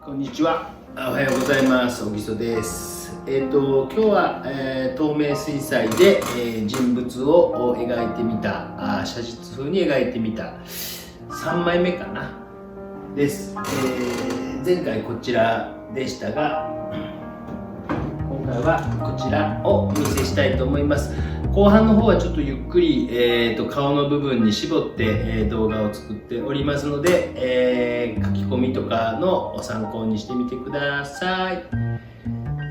こんにちは。おはようございます。小木曽です。今日は、透明水彩で、人物を描いてみた、写実風に描いてみた3枚目かなです。前回こちらでしたが、今回はこちらをお見せしたいと思います。後半の方はちょっとゆっくり、顔の部分に絞って、動画を作っておりますので、書き込みとかの参考にしてみてください。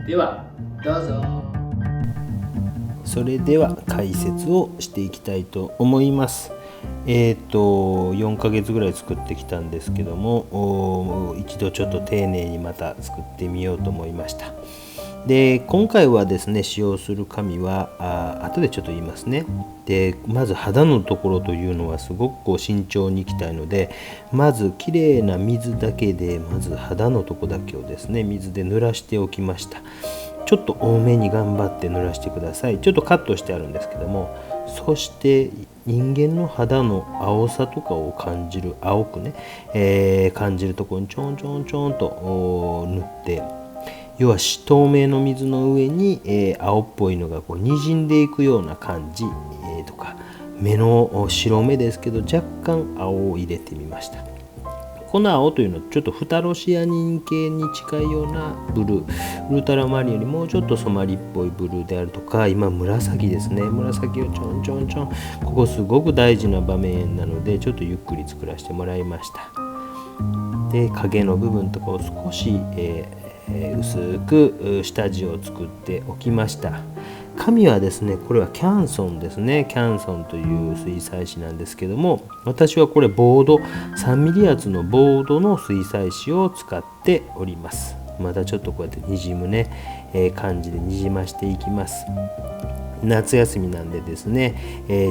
ではどうぞ。それでは解説をしていきたいと思います。4ヶ月ぐらい作ってきたんですけども、一度ちょっと丁寧にまた作ってみようと思いました。で今回はですね、使用する紙は後でちょっと言いますね。でまず肌のところというのはすごく慎重にいきたいので、まずきれいな水だけでまず肌のとこだけをですね、水で濡らしておきました。ちょっと多めに頑張って濡らしてください。ちょっとカットしてあるんですけども、そして人間の肌の青さとかを感じる、青くね、感じるところにちょんちょんちょんと塗って、要は透明の水の上に、青っぽいのがにじんでいくような感じ、とか目の白目ですけど若干青を入れてみました。この青というのはちょっとフタロシアニン系に近いようなブルー、ウルトラマリンよりもうちょっとソマリっぽいブルーであるとか、今紫ですね、紫をちょんちょんちょん、ここすごく大事な場面なのでちょっとゆっくり作らせてもらいました。で影の部分とかを少し、薄く下地を作っておきました。紙はですね、これはキャンソンですね。キャンソンという水彩紙なんですけども、私はこれボード 3mm 厚のボードの水彩紙を使っております。またちょっとこうやってにじむね、感じでにじましていきます。夏休みなんでですね、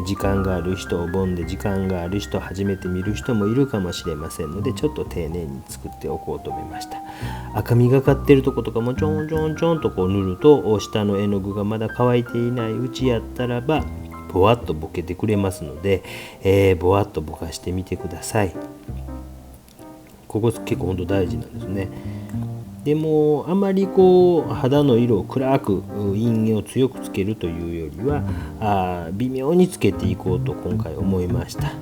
時間がある人、お盆で時間がある人、初めて見る人もいるかもしれませんので、ちょっと丁寧に作っておこうと思いました。赤みがかってるとことかもちょんちょんちょんと塗ると、下の絵の具がまだ乾いていないうちやったらばぼわっとぼけてくれますので、ぼわっとぼかしてみてください。ここ結構本当大事なんですね。でもあまり肌の色を暗く陰影を強くつけるというよりは微妙につけていこうと今回思いました。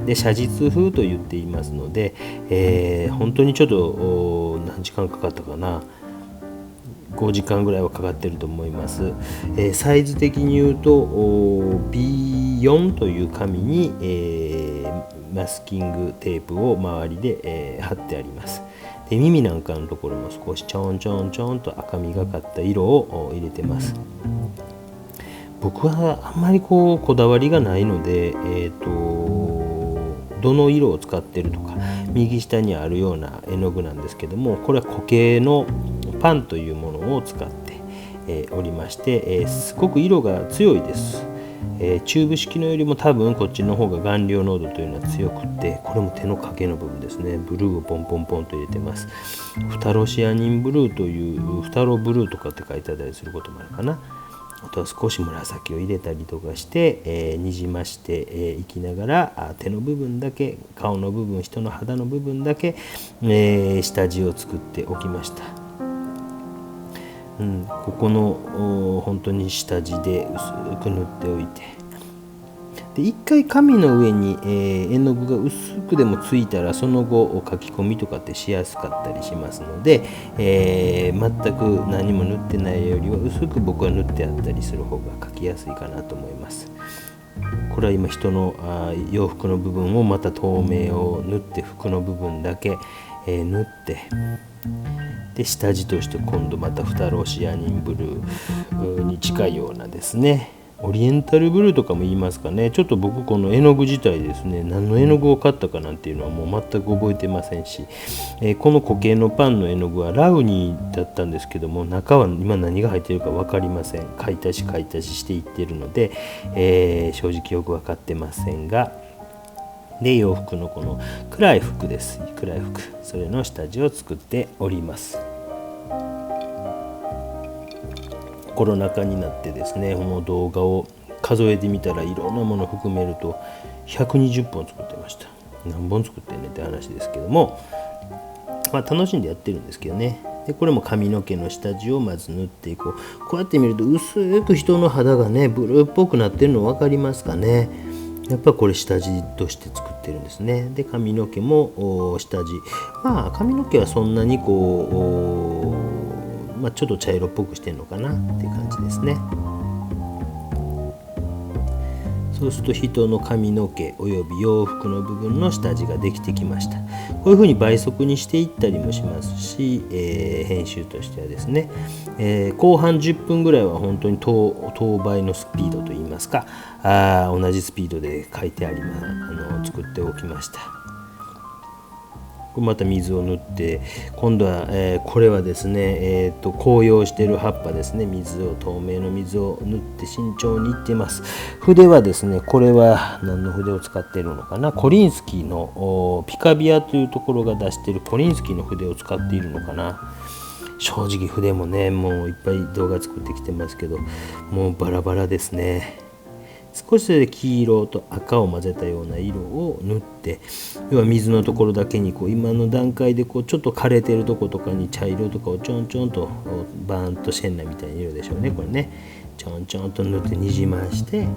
で写実風と言っていますので、本当にちょっと何時間かかったかな、5時間ぐらいはかかってると思います。サイズ的に言うと B4 という紙に、マスキングテープを周りで、貼ってあります。で耳なんかのところも少しちょんちょんちょんと赤みがかった色を入れてます。僕はあんまりこだわりがないので、どの色を使ってるとか右下にあるような絵の具なんですけども、これは固形のパンというものを使って、おりまして、すごく色が強いです。チューブ式のよりも多分こっちの方が顔料濃度というのは強くて、これも手の影の部分ですね、ブルーをポンポンポンと入れてます。フタロシアニンブルーという、フタロブルーとかって書いてあったりすることもあるかな。あとは少し紫を入れたりとかして、にじましていきながら、手の部分だけ、顔の部分、人の肌の部分だけ、下地を作っておきました。ここの本当に下地で薄く塗っておいて、で一回紙の上に、絵の具が薄くでもついたら、その後書き込みとかってしやすかったりしますので、全く何も塗ってないよりは薄く僕は塗ってあったりする方が書きやすいかなと思います。これは今人の洋服の部分をまた透明を塗って、服の部分だけ、塗って、で下地として今度またフタロシアニンブルーに近いようなですね、オリエンタルブルーとかも言いますかね。ちょっと僕この絵の具自体ですね、何の絵の具を買ったかなんていうのはもう全く覚えてませんし、この固形のパンの絵の具はラウニーだったんですけども、中は今何が入っているか分かりません。買い足ししていっているので、正直よく分かってませんが、で洋服のこの暗い服です。暗い服、それの下地を作っております。コロナ禍になってですね、この動画を数えてみたらいろんなものを含めると120本作ってました。何本作ってんねんって話ですけども、楽しんでやってるんですけどね。でこれも髪の毛の下地をまず塗っていこう。こうやって見ると薄く人の肌がねブルーっぽくなってるの分かりますかね。やっぱこれ下地として作ってるんですね。で髪の毛も下地、髪の毛はそんなにこう、ちょっと茶色っぽくしてるのかなっていう感じですね。そうすると人の髪の毛および洋服の部分の下地ができてきました。こういうふうに倍速にしていったりもしますし、編集としてはですね、後半10分ぐらいは本当に等倍のスピードといいますか、同じスピードで書いてあります作っておきました。また水を塗って今度は、これはですね、紅葉している葉っぱですね、透明の水を塗って慎重にいっています。筆はですね、これは何の筆を使っているのかな、コリンスキーのピカビアというところが出しているコリンスキーの筆を使っているのかな。正直筆もねもういっぱい動画作ってきてますけど、もうバラバラですね。少しで黄色と赤を混ぜたような色を塗って、要は水のところだけに今の段階でちょっと枯れてるとことかに茶色とかをちょんちょんとバーンとシェンナみたいな色でしょうね。これねちょんちょんと塗ってにじまして、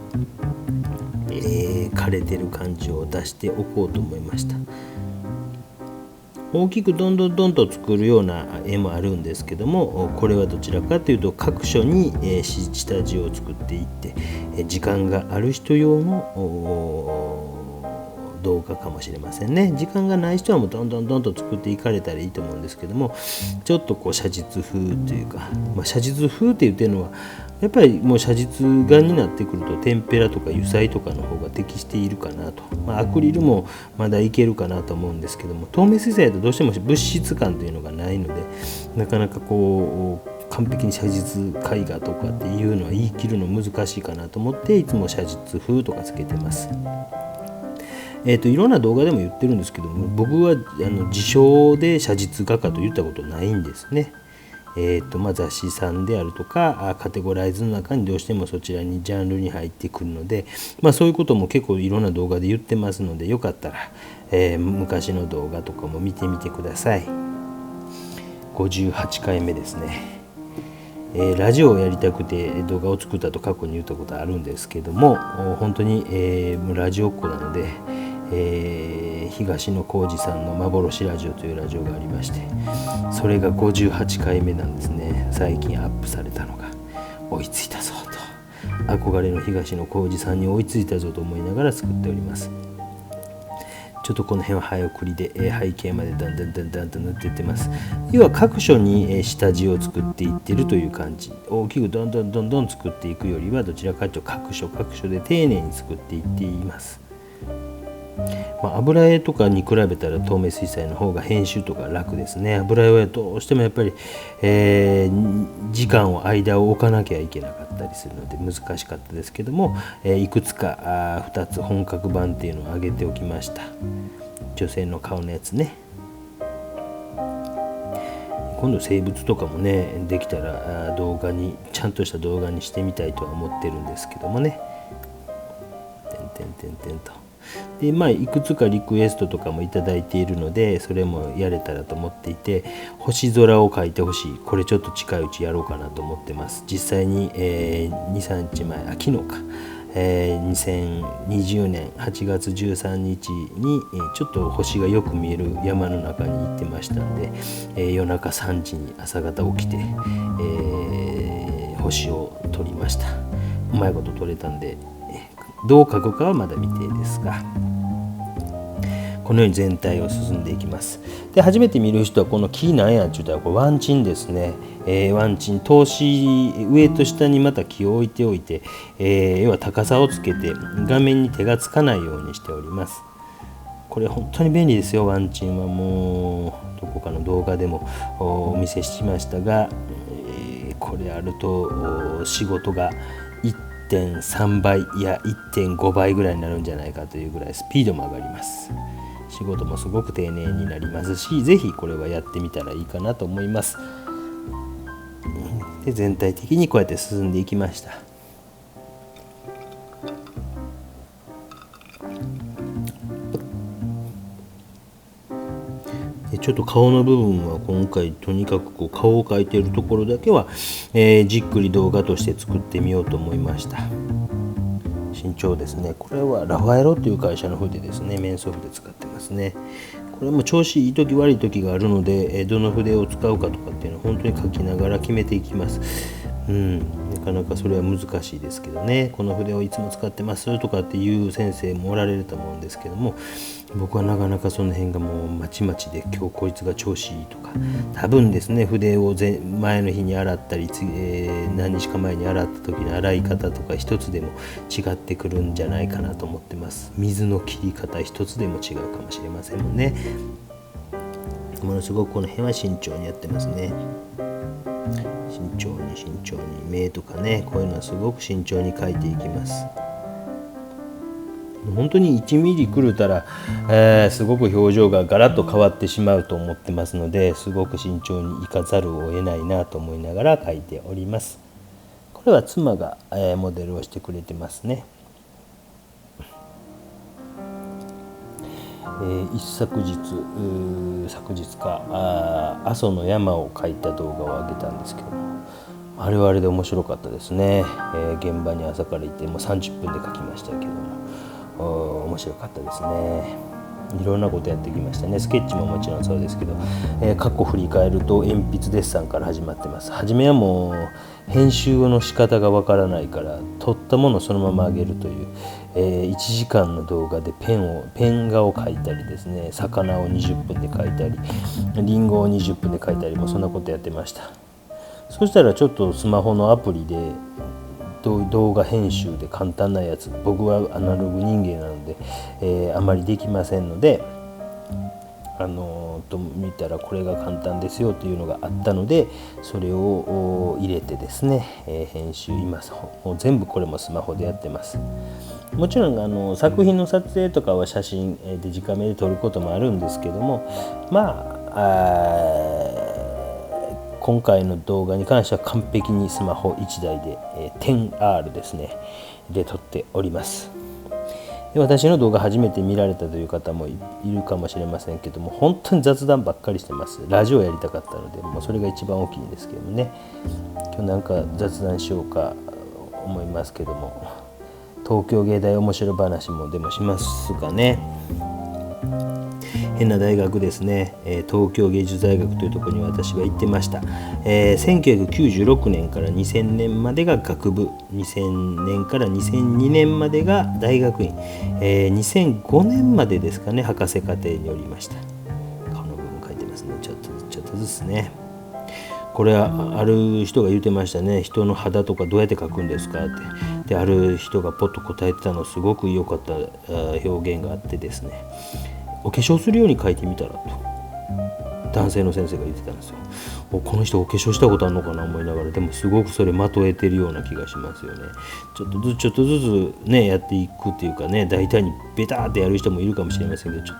枯れてる感じを出しておこうと思いました。大きくどんどんと作るような絵もあるんですけども、これはどちらかというと各所に下地を作っていって、時間がある人用の動画かもしれませんね。時間がない人はもうどんどんと作っていかれたらいいと思うんですけども、ちょっと写実風というか、写実風って言ってるのはやっぱりもう写実画になってくると天ぷらとか油彩とかの方が適しているかなと、アクリルもまだいけるかなと思うんですけども、透明水彩だとどうしても物質感というのがないので、なかなか完璧に写実絵画とかっていうのは言い切るの難しいかなと思って、いつも写実風とかつけてます。いろんな動画でも言ってるんですけども、僕は自称で写実画家と言ったことないんですね。雑誌さんであるとかカテゴライズの中にどうしてもそちらにジャンルに入ってくるので、そういうことも結構いろんな動画で言ってますので、よかったら、昔の動画とかも見てみてください。58回目ですね。ラジオをやりたくて動画を作ったと過去に言ったことあるんですけども、本当に、ラジオっ子なので、東野幸治さんの幻ラジオというラジオがありまして、それが58回目なんですね。最近アップされたのが追いついたぞと、憧れの東野幸治さんに追いついたぞと思いながら作っております。ちょっとこの辺は早送りで背景までだんと塗っていってます。要は各所に下地を作っていってるという感じ。大きくどんどん作っていくよりは、どちらかというと各所で丁寧に作っていっています。油絵とかに比べたら透明水彩の方が編集とか楽ですね。油絵はどうしてもやっぱり、間を置かなきゃいけなかったりするので難しかったですけども、いくつか2つ本格版っていうのを上げておきました。女性の顔のやつね。今度生物とかもねできたらちゃんとした動画にしてみたいとは思ってるんですけどもね。とでいくつかリクエストとかもいただいているので、それもやれたらと思っていて、星空を描いてほしい、これちょっと近いうちやろうかなと思ってます。実際に、2,3 日前昨日か、2020年8月13日に、ちょっと星がよく見える山の中に行ってましたんで、夜中3時に朝方起きて、星を撮りました。うまいこと撮れたんで、どう描くかはまだ未定ですが、このように全体を進んでいきます。で初めて見る人はこの木なんやって言ったら、これワンチンですね。ワンチン上と下にまた木を置いておいて、要は高さをつけて画面に手がつかないようにしております。これ本当に便利ですよ。ワンチンはもうどこかの動画でもお見せしましたが、これあると仕事が1.3 倍いや 1.5 倍ぐらいになるんじゃないかというぐらいスピードも上がります。仕事もすごく丁寧になりますし、ぜひこれはやってみたらいいかなと思います。で全体的にこうやって進んでいきました。ででちょっと顔の部分は今回とにかくこう顔を描いているところだけは、じっくり動画として作ってみようと思いました。新調ですね。これはラファエロという会社の筆ですね。面相筆使ってますね。これも調子いい時悪い時があるので、どの筆を使うかとかっていうのを本当に書きながら決めていきます。なかなかそれは難しいですけどね。この筆をいつも使ってますとかっていう先生もおられると思うんですけども、僕はなかなかその辺がもうまちまちで、今日こいつが調子いいとか、多分ですね、筆を前の日に洗ったり、何日か前に洗った時の洗い方とか一つでも違ってくるんじゃないかなと思ってます。水の切り方一つでも違うかもしれませんもんね。ものすごくこの辺は慎重にやってますね。慎重に目とかね、こういうのはすごく慎重に描いていきます。本当に1ミリ狂ったら、すごく表情がガラッと変わってしまうと思ってますので、すごく慎重にいかざるを得ないなと思いながら描いております。これは妻が、モデルをしてくれてますね。昨日か阿蘇の山を描いた動画を上げたんですけども、あれはあれで面白かったですね。現場に朝から行ってもう30分で描きましたけども、面白かったですね。いろんなことやってきましたね。スケッチももちろんそうですけど、過去振り返ると鉛筆デッサンから始まってます。初めはもう編集の仕方がわからないから、撮ったものをそのまま上げるという、1時間の動画でペン画を描いたりですね、魚を20分で描いたり、リンゴを20分で描いたりも、そんなことやってました。そしたらちょっとスマホのアプリで動画編集で簡単なやつ、僕はアナログ人間なので、あまりできませんので、見たらこれが簡単ですよというのがあったので、それを入れてですね、編集今もう全部これもスマホでやってます。もちろん作品の撮影とかは写真で直目で撮ることもあるんですけども、今回の動画に関しては完璧にスマホ1台で、10R ですねで撮っております。で、私の動画初めて見られたという方もいるかもしれませんけども、本当に雑談ばっかりしてます。ラジオやりたかったので、もうそれが一番大きいんですけどもね。今日なんか雑談しようか思いますけども、東京芸大面白話もでもしますかね。変な大学ですね、東京芸術大学というところに私は行ってました。1996年から2000年までが学部、2000年から2002年までが大学院、2005年までですかね、博士課程におりました。顔の部分書いてますね。ちょっとずつね。これはある人が言ってましたね。人の肌とかどうやって描くんですかって。で、ある人がポッと答えてたの、すごく良かった表現があってですね、お化粧するように描いてみたらと男性の先生が言ってたんですよ。この人お化粧したことあるのかな思いながら、でもすごくそれまとえてるような気がしますよね。ちょっとずつねやっていくっていうかね、大体にベターってやる人もいるかもしれませんけど、ちょっ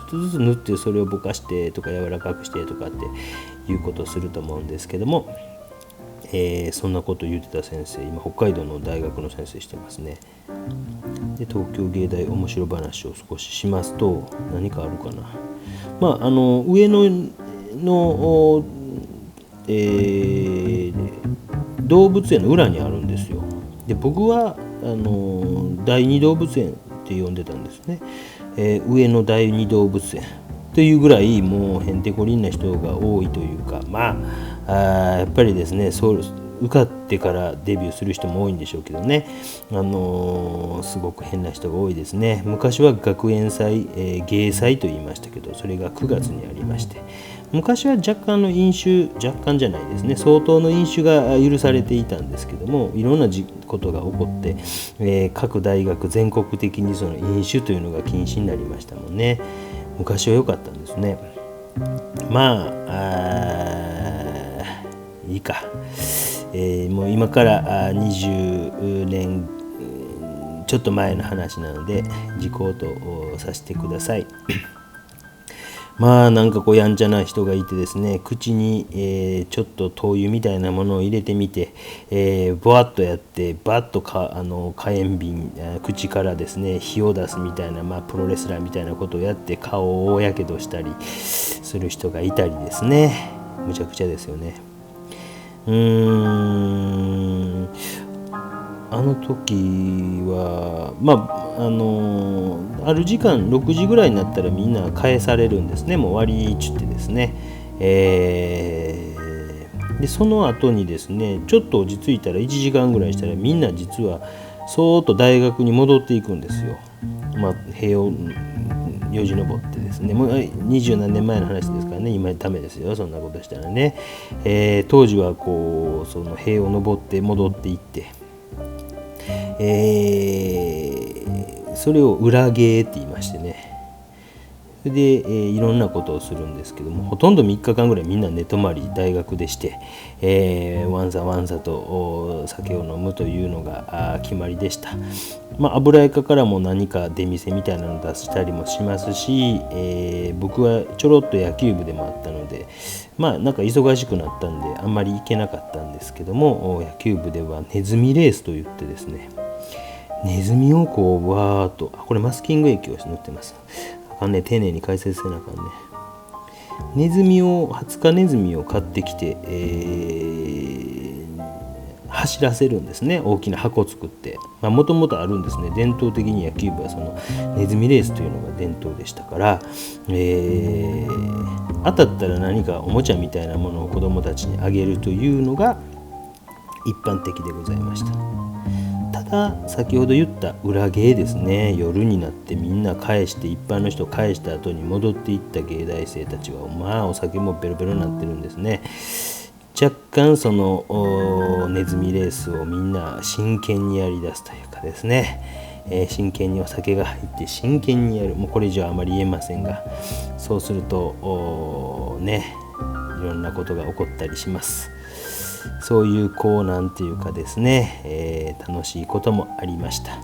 とずつ塗ってそれをぼかしてとか柔らかくしてとかっていうことをすると思うんですけども、そんなことを言ってた先生、今北海道の大学の先生してますね。で、東京芸大面白話を少ししますと、何かあるかな。上野の、動物園の裏にあるんですよ。で、僕は第二動物園って呼んでたんですね。上野第二動物園というぐらいもうへんてこりんな人が多いというか、やっぱりですね、受かってからデビューする人も多いんでしょうけどね、すごく変な人が多いですね。昔は学園祭、芸祭と言いましたけど、それが9月にありまして、昔は若干の飲酒、若干じゃないですね、相当の飲酒が許されていたんですけども、いろんなことが起こって、各大学全国的にその飲酒というのが禁止になりましたもんね。昔は良かったんですね。いいか。もう今から20年ちょっと前の話なので自己応答させてください。まあなんかこうやんちゃな人がいてですね、口に、ちょっと灯油みたいなものを入れてみて、ボワッとやってバッと火炎瓶口からですね火を出すみたいな、プロレスラーみたいなことをやって顔を大やけどしたりする人がいたりですね、むちゃくちゃですよね。あの時はある時間6時ぐらいになったらみんな返されるんですね。もう終わりっちゅってですね、でその後にですねちょっと落ち着いたら1時間ぐらいしたらみんな実はそーっと大学に戻っていくんですよ。塀をよじ登ってですね、もう20何年前の話ですからね、今ダメですよそんなことしたらね。当時はこうその塀を登って戻っていって、それを裏芸って言いましてね、それで、いろんなことをするんですけども、ほとんど3日間ぐらいみんな寝泊まり大学でして、わんざわんざと酒を飲むというのが決まりでした。油絵家からも何か出店みたいなの出したりもしますし、僕はちょろっと野球部でもあったのでなんか忙しくなったんであんまり行けなかったんですけども、野球部ではネズミレースといってですね、ネズミをこうわーっとこれマスキング液を塗ってます。丁寧に解説せなあかんね。20日ネズミを買ってきて、走らせるんですね。大きな箱を作って、もともとあるんですね。伝統的に野球部はそのネズミレースというのが伝統でしたから、当たったら何かおもちゃみたいなものを子どもたちにあげるというのが一般的でございました。ただ先ほど言った裏芸ですね、夜になってみんな返して一般の人を返した後に戻っていった芸大生たちはお酒もベロベロになってるんですね。若干そのネズミレースをみんな真剣にやりだすというかですね、真剣にお酒が入って真剣にやる、もうこれ以上あまり言えませんが、そうするといろんなことが起こったりします。そういうなんていうかですね、楽しいこともありました。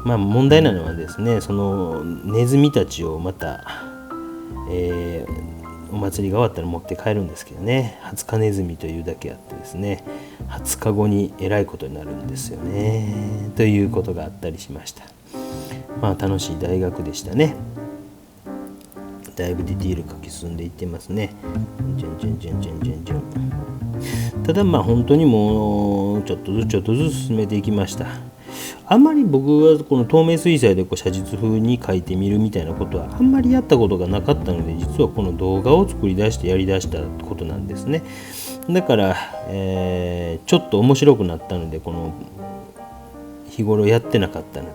問題なのはですね、そのネズミたちをまた、お祭りが終わったら持って帰るんですけどね、20日ネズミというだけあってですね、20日後にえらいことになるんですよねということがあったりしました。楽しい大学でしたね。だいぶディティール書き進んでいってますね。ただ本当にもうちょっとずつ進めていきました。あんまり僕はこの透明水彩で写実風に描いてみるみたいなことはあんまりやったことがなかったので、実はこの動画を作り出してやりだしたことなんですね。だから、ちょっと面白くなったので、この日頃やってなかったの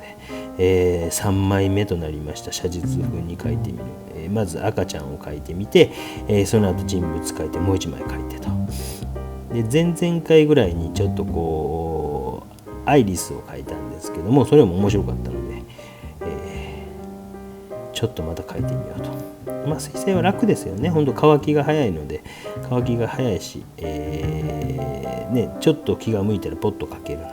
で、3枚目となりました写実風に描いてみる。まず赤ちゃんを描いてみて、その後人物描いてもう1枚描いてと。で前々回ぐらいにちょっとアイリスを描いたんですけども、それも面白かったので、ちょっとまた描いてみようと。水彩は楽ですよね。ほんと乾きが早いので、乾きが早いし、ちょっと気が向いたらポッと描けるの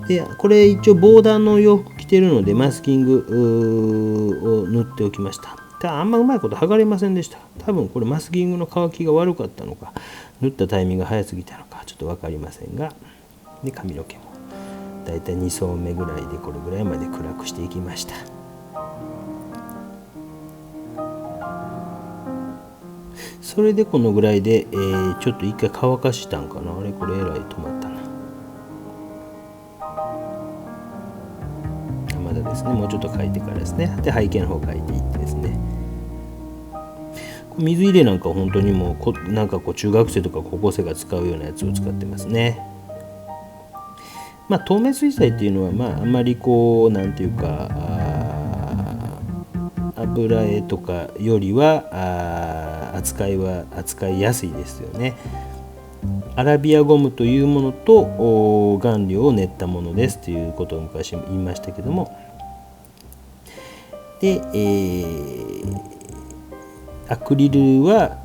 で。でこれ一応ボーダーの洋服着てるのでマスキングを塗っておきました。あんまうまいこと剥がれませんでした。多分これマスキングの乾きが悪かったのか、塗ったタイミングが早すぎたのかちょっと分かりませんが、で髪の毛もだいたい2層目ぐらいでこれぐらいまで暗くしていきました。それでこのぐらいで、ちょっと一回乾かしたんかな。これえらい止まったな。まだですね、もうちょっと描いてからですね。で背景の方描いていってですね、水入れなんか本当にもうなんか中学生とか高校生が使うようなやつを使ってますね。透明水彩っていうのはあんまりなんていうか油絵とかよりは扱いやすいですよね。アラビアゴムというものと顔料を練ったものですということを昔言いましたけども、で、アクリルは、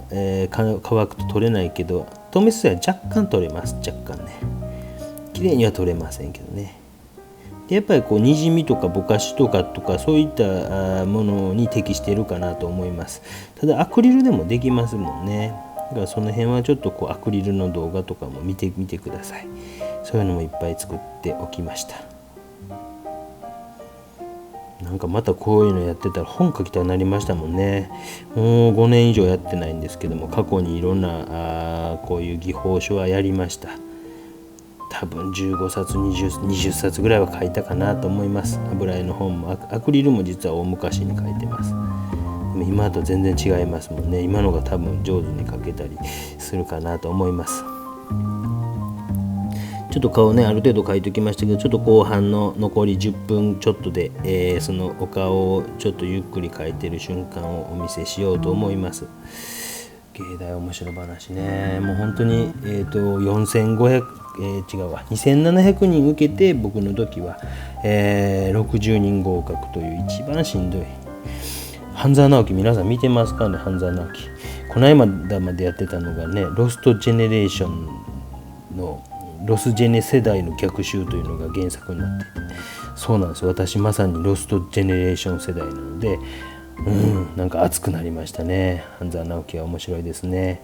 乾くと取れないけど、透明水彩は若干取れます。若干ね、綺麗には取れませんけどね。やっぱりこうにじみとかぼかしとかそういったものに適しているかなと思います。ただアクリルでもできますもんね。だからその辺はちょっとこうアクリルの動画とかも見てみてください。そういうのもいっぱい作っておきました。なんかまたこういうのやってたら本書きたくなりましたもんね。もう5年以上やってないんですけども、過去にいろんなこういう技法書はやりました。多分15冊 20冊ぐらいは書いたかなと思います。油絵の本もアクリルも実は大昔に書いてます。でも今と全然違いますもんね。今のが多分上手に描けたりするかなと思います。ちょっと顔ねある程度描いておきましたけど、ちょっと後半の残り10分ちょっとで、そのお顔をちょっとゆっくり描いてる瞬間をお見せしようと思います。芸大面白話ね、もう本当に、2700人受けて、僕の時は、60人合格という一番しんどい。半沢直樹皆さん見てますかね。半沢直樹この間までやってたのがね、ロストジェネレーションのロスジェネ世代の逆襲というのが原作になっていて、そうなんです。私まさにロストジェネレーション世代なので、なんか熱くなりましたね。半沢直樹は面白いですね。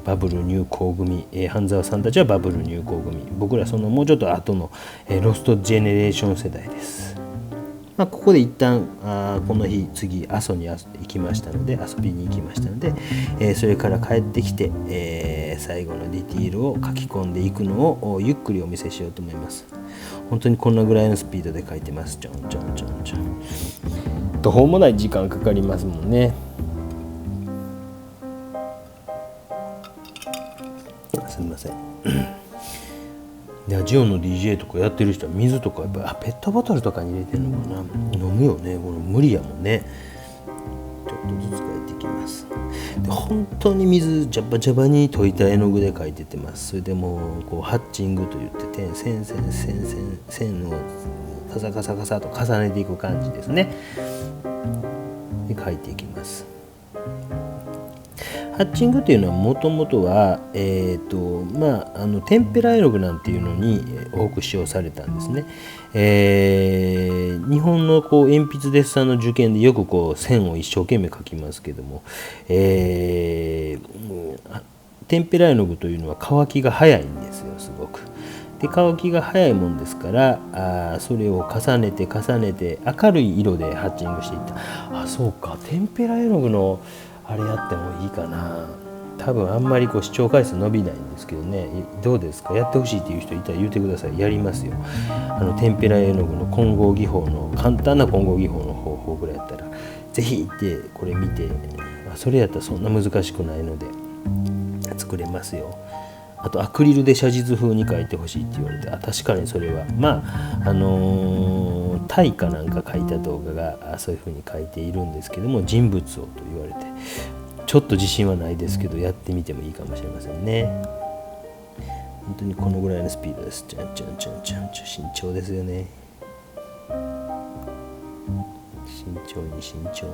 バブル入校組、半沢さんたちはバブル入校組、僕らそのもうちょっと後の、ロストジェネレーション世代です。ここで一旦この日次阿蘇に行きましたので、遊びに行きましたので、それから帰ってきて、最後のディティールを書き込んでいくのをゆっくりお見せしようと思います。本当にこんなぐらいのスピードで書いてます。ちょんちょんちょんちょん。途方もない時間かかりますもんね。すみません。ラジオの DJ とかやってる人は水とかやっぱりペットボトルとかに入れてるのかな。飲むよね。これ無理やもんね。ちょっとずつ書いていきます。で本当に水ジャバジャバに溶いた絵の具で書いてってます。それでもうこうハッチングと言って線をカサカサカサと重ねていく感じですね。で書いていきます。ハッチングというのはもともとは、テンペラ絵の具なんていうのに多く使用されたんですね。日本のこう鉛筆デッサンの受験でよくこう線を一生懸命描きますけども、テンペラ絵の具というのは乾きが早いんですよ、すごく。で乾きが早いもんですからそれを重ねて明るい色でハッチングしていった。そうか、テンペラ絵の具のあれやってもいいかな。多分あんまりこう視聴回数伸びないんですけどね。どうですか。やってほしいっていう人いたら言ってください。やりますよ。テンペラ絵の具の混合技法の簡単な混合技法の方法ぐらいやったらぜひ行ってこれ見て、それやったらそんな難しくないので作れますよ。あとアクリルで写実風に描いてほしいって言われて、確かにそれはタイかなんか描いた動画がそういう風に描いているんですけども、人物をと言われてちょっと自信はないですけどやってみてもいいかもしれませんね。本当にこのぐらいのスピードです。ちゃんちゃんちゃんちゃんちゃん、慎重ですよね。慎重に慎重に。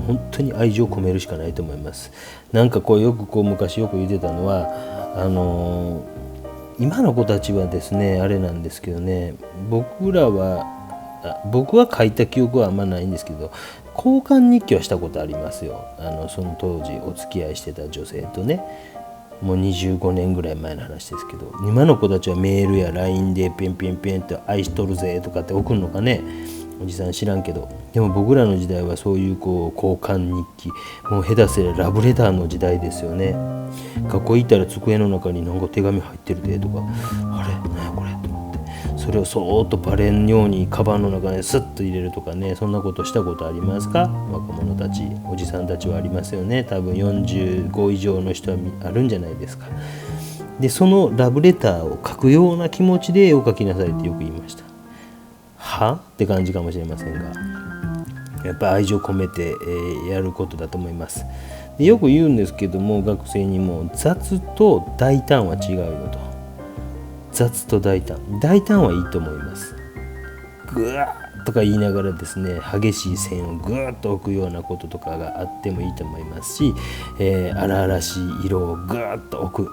本当に愛情を込めるしかないと思います。なんかこう昔よく言ってたのは今の子たちはですねあれなんですけどね、僕は書いた記憶はあんまないんですけど、交換日記はしたことありますよ。その当時お付き合いしてた女性とね、もう25年ぐらい前の話ですけど、今の子たちはメールや LINE でペンペンペンって愛しとるぜとかって送るのかね。おじさん知らんけど、でも僕らの時代はそういう交換日記、もう下手すりゃラブレターの時代ですよね。学校行ったら机の中になんか手紙入ってるでとか、あれ何やこれと思って、それをそーっとバレんようにカバンの中にスッと入れるとかね、そんなことしたことありますか。若者たち、おじさんたちはありますよね。多分45以上の人はあるんじゃないですか。でそのラブレターを書くような気持ちで絵を描きなさいってよく言いました。はって感じかもしれませんが、やっぱ愛情込めて、やることだと思います。でよく言うんですけども、学生にも雑と大胆は違うよと。雑と大胆はいいと思います。ぐわーとか言いながらですね、激しい線をぐーっと置くようなこととかがあってもいいと思いますし、荒々しい色をぐーっと置く、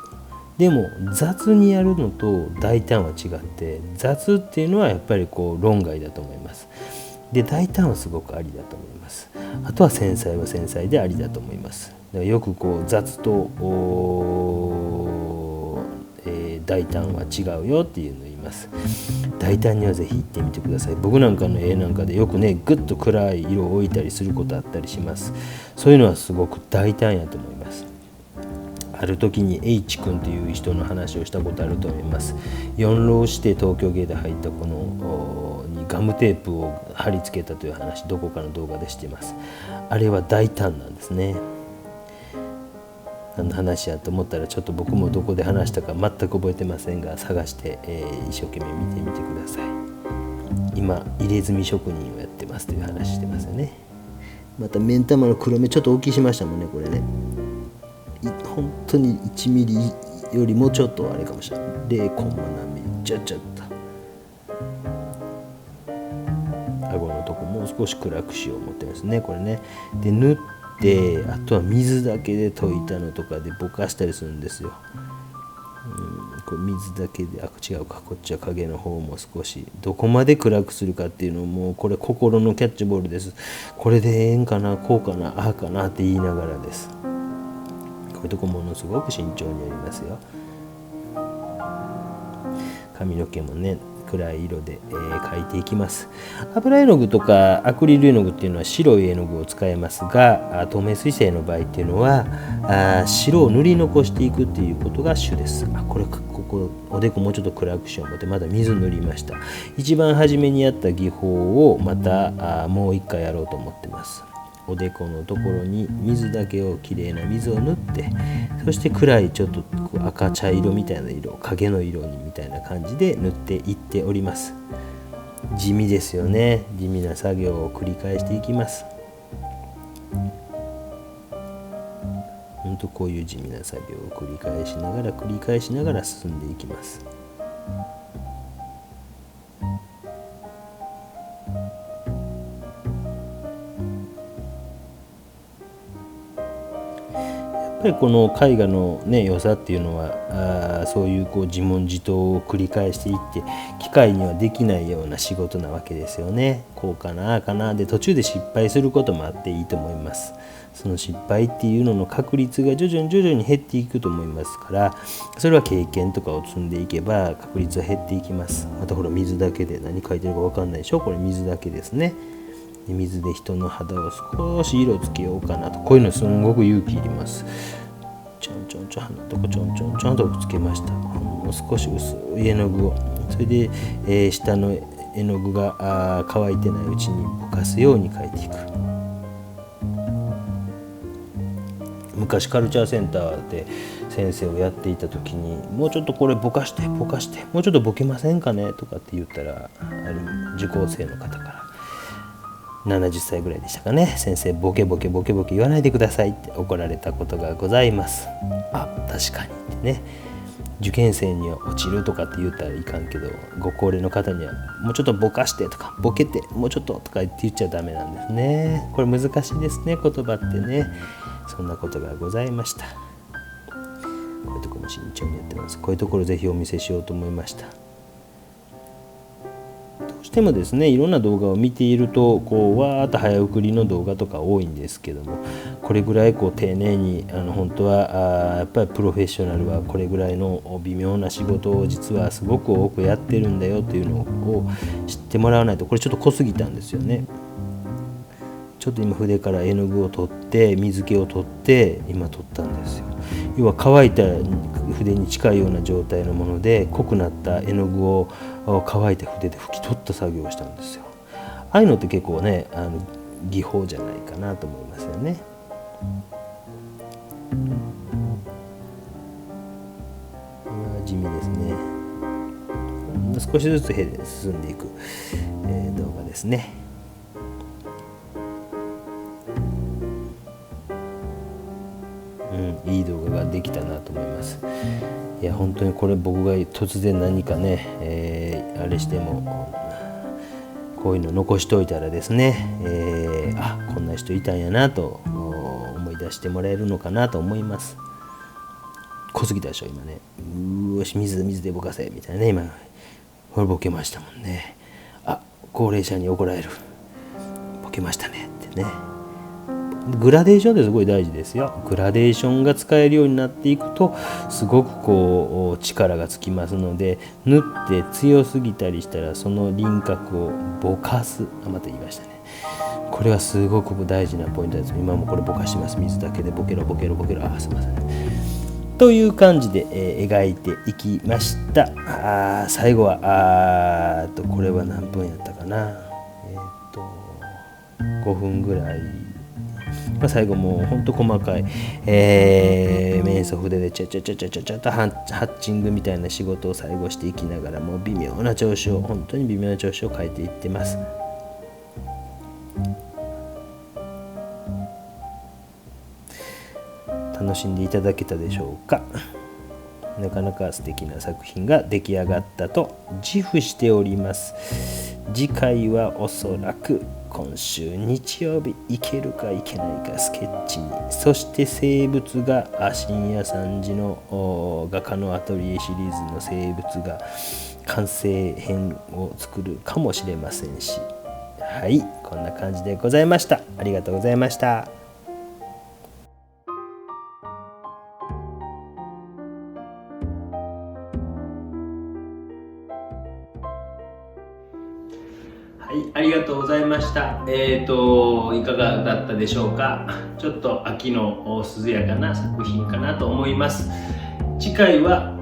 でも雑にやるのと大胆は違って、雑っていうのはやっぱりこう論外だと思います。で大胆はすごくありだと思います。あとは繊細は繊細でありだと思います。だからよくこう雑と大胆は違うよっていうのを言います。大胆にはぜひ行ってみてください。僕なんかの絵なんかでよくねぐっと暗い色を置いたりすることあったりします。そういうのはすごく大胆やと思います。ある時に H 君という人の話をしたことあると思います。4浪して東京芸大入った子のにガムテープを貼り付けたという話、どこかの動画でしています。あれは大胆なんですね。何の話やと思ったらちょっと僕もどこで話したか全く覚えてませんが、探して、一生懸命見てみてください。今入れ墨職人をやってますという話してますよね。また目ん玉の黒目ちょっと大きくしましたもんね、これね。本当に1ミリよりもちょっとあれかもしれない。0コンマ何ミリちゃっちゃった。顎のとこもう少し暗くしよう思ってますね、これね。で塗って、あとは水だけで溶いたのとかでぼかしたりするんですよ。これ水だけで、違うか、こっちは影の方も少しどこまで暗くするかっていうのも、これ心のキャッチボールです。これでええんかな、こうかな、ああかなって言いながらです。こういうとこものすごく慎重にやりますよ。髪の毛もね暗い色で、描いていきます。油絵の具とかアクリル絵の具っていうのは白い絵の具を使えますが、透明水性の場合っていうのは白を塗り残していくっていうことが主です。ここおでこもうちょっと暗くしよう思ってまた水塗りました。一番初めにやった技法をまたもう一回やろうと思ってます。おでこのところに水だけをきれいな水を塗って、そして暗いちょっと赤茶色みたいな色、影の色にみたいな感じで塗っていっております。地味ですよね。地味な作業を繰り返していきます。本当こういう地味な作業を繰り返しながら進んでいきます。やっぱりこの絵画のね良さっていうのはそういう自問自答を繰り返していって、機械にはできないような仕事なわけですよね。こうかなあかなで途中で失敗することもあっていいと思います。その失敗っていうのの確率が徐々に減っていくと思いますから、それは経験とかを積んでいけば確率は減っていきます。またほら水だけで何書いてるか分かんないでしょ。これ水だけですね。水で人の肌を少し色つけようかなと、こういうのすんごく勇気いります。ちょんちょんちょん鼻のとこちょんちょんちょんとつけました。もう少し薄い絵の具を、それで、下の絵の具が乾いてないうちにぼかすように描いていく。昔カルチャーセンターで先生をやっていた時に、もうちょっとこれぼかしてもうちょっとボケませんかねとかって言ったら、ある受講生の方から70歳ぐらいでしたかね、先生ボケ言わないでくださいって怒られたことがございます。確かにってね。受験生には落ちるとかって言ったらいかんけど、ご高齢の方にはもうちょっとぼかしてとかボケてもうちょっととかって言っちゃダメなんですね。これ難しいですね、言葉ってね。そんなことがございました。こういうところも慎重にやってます。こういうところぜひお見せしようと思いました。どうしてもですね、いろんな動画を見ているとわーっと早送りの動画とか多いんですけども、これぐらい丁寧に本当はやっぱりプロフェッショナルはこれぐらいの微妙な仕事を実はすごく多くやってるんだよっていうのを知ってもらわないと、これちょっと濃すぎたんですよね。ちょっと今筆から絵の具を取って水気を取って今取ったんですよ。要は乾いた筆に近いような状態のもので、濃くなった絵の具を乾いた筆で拭き取った作業をしたんですよ。ああいうのって結構ね技法じゃないかなと思いますよね。地味ですね。少しずつ絵で進んでいく、動画ですね。いい動画ができたなと思います。いや本当にこれ僕が突然何かね、あれしてもこういうの残しておいたらですね、こんな人いたんやなと思い出してもらえるのかなと思います。濃すぎたでしょ今ね。よし水でぼかせみたいなね。今これボケましたもんね。あ、高齢者に怒られる、ボケましたねってね。グラデーションってすごい大事ですよ。グラデーションが使えるようになっていくとすごくこう力がつきますので、縫って強すぎたりしたらその輪郭をぼかす。また言いましたね。これはすごく大事なポイントです。今もこれぼかします。水だけでボケろ。すいません。という感じで、描いていきました。最後はこれは何分やったかな。5分ぐらい。最後もうほんと細かい、面相筆でちゃっとハッチングみたいな仕事を最後していきながら、もう本当に微妙な調子を変えていってます。楽しんでいただけたでしょうか。なかなか素敵な作品が出来上がったと自負しております。次回はおそらく今週日曜日行けるか行けないかスケッチに、そして生物が深夜3時の画家のアトリエシリーズの生物が完成編を作るかもしれませんし、はい、こんな感じでございました。ありがとうございました。はい、ありがとうございました。いかがだったでしょうか。ちょっと秋の涼やかな作品かなと思います。次回は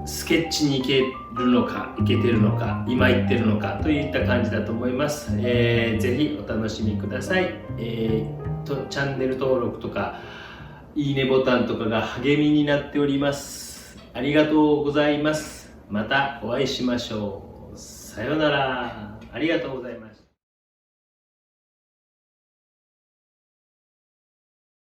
スケッチに行けるのか、行けてるのか、今行ってるのかといった感じだと思います。ぜひお楽しみください。チャンネル登録とかいいねボタンとかが励みになっております。ありがとうございます。またお会いしましょう。さようなら。ありがとうございました。